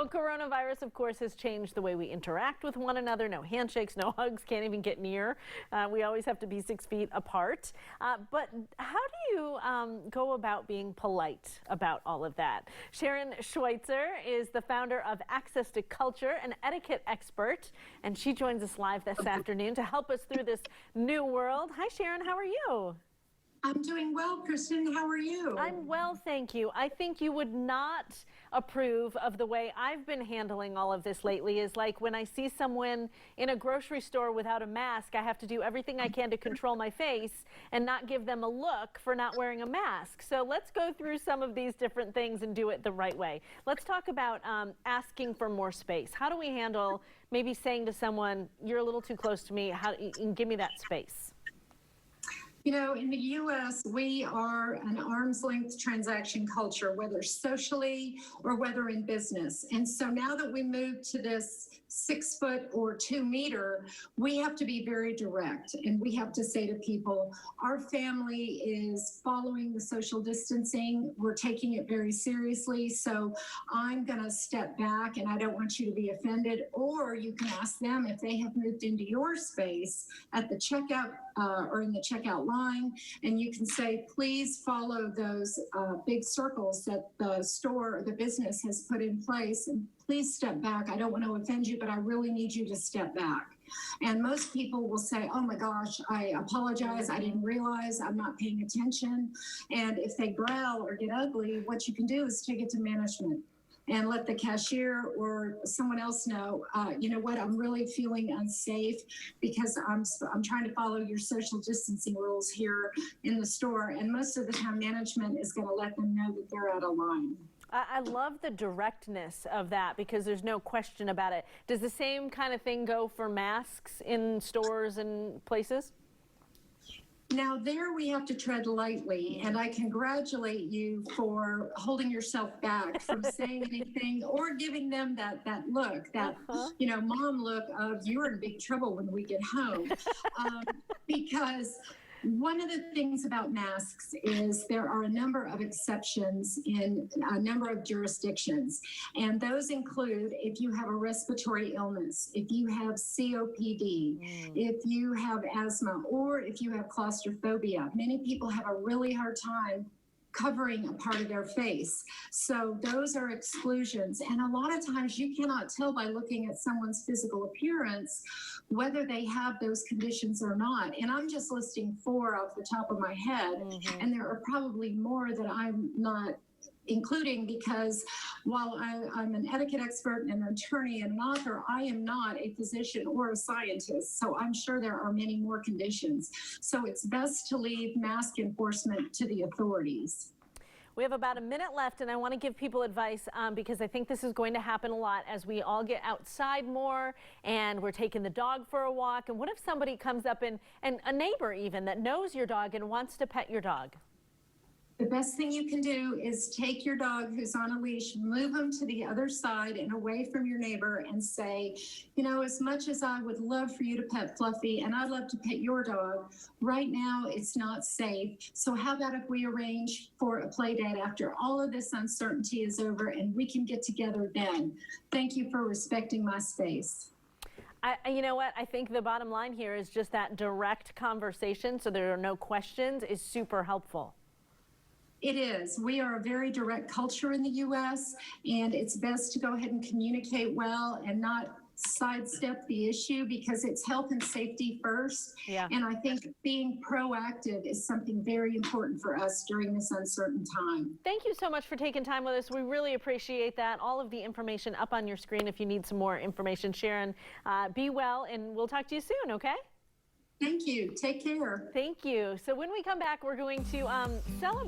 Well, coronavirus, of course, has changed the way we interact with one another. No handshakes, no hugs, can't even get near. We always have to be 6 feet apart. But how do you go about being polite about all of that? Sharon Schweitzer is the founder of Access to Culture, an etiquette expert, and she joins us live this afternoon to help us through this new world. Hi, Sharon, how are you? I'm doing well, Kristen. How are you? I'm well, thank you. I think you would not approve of the way I've been handling all of this lately. Is like when I see someone in a grocery store without a mask, I have to do everything I can to control my face and not give them a look for not wearing a mask. So let's go through some of these different things and do it the right way. Let's talk about asking for more space. How do we handle maybe saying to someone, you're a little too close to me, give me that space? You know, in the U.S., we are an arm's length transaction culture, whether socially or whether in business. And so now that we move to this 6 foot or 2 meter, we have to be very direct. And we have to say to people, our family is following the social distancing. We're taking it very seriously. So I'm going to step back and I don't want you to be offended. Or you can ask them if they have moved into your space at the checkout or in the checkout line, and you can say, please follow those big circles that the store or the business has put in place, and please step back. I don't want to offend you, but I really need you to step back. And most people will say, oh my gosh, I apologize. I didn't realize, I'm not paying attention. And if they growl or get ugly, what you can do is take it to management and let the cashier or someone else know, you know what, I'm really feeling unsafe because I'm trying to follow your social distancing rules here in the store. And most of the time, management is going to let them know that they're out of line. I love the directness of that because there's no question about it. Does the same kind of thing go for masks in stores and places? Now there we have to tread lightly, and I congratulate you for holding yourself back from saying anything or giving them that look, that you know, mom look of you're in big trouble when we get home, because one of the things about masks is there are a number of exceptions in a number of jurisdictions. And those include if you have a respiratory illness, if you have COPD, if you have asthma, or if you have claustrophobia. Many people have a really hard time covering a part of their face. So those are exclusions. And a lot of times you cannot tell by looking at someone's physical appearance whether they have those conditions or not. And I'm just listing 4 off the top of my head. And there are probably more that I'm not including, because while I'm an etiquette expert and an attorney and an author, I am not a physician or a scientist. So I'm sure there are many more conditions. So it's best to leave mask enforcement to the authorities. We have about a minute left, and I want to give people advice because I think this is going to happen a lot as we all get outside more and we're taking the dog for a walk. And what if somebody comes up and a neighbor even that knows your dog and wants to pet your dog? The best thing you can do is take your dog who's on a leash, move him to the other side and away from your neighbor and say, you know, as much as I would love for you to pet Fluffy and I'd love to pet your dog, right now it's not safe. So how about if we arrange for a play date after all of this uncertainty is over and we can get together then? Thank you for respecting my space. You know what? I think the bottom line here is just that direct conversation, so there are no questions, is super helpful. It is. We are a very direct culture in the U.S., and it's best to go ahead and communicate well and not sidestep the issue because it's health and safety first. Yeah. And I think being proactive is something very important for us during this uncertain time. Thank you so much for taking time with us. We really appreciate that. All of the information up on your screen if you need some more information. Sharon, be well, and we'll talk to you soon, okay? Thank you. Take care. Thank you. So when we come back, we're going to celebrate.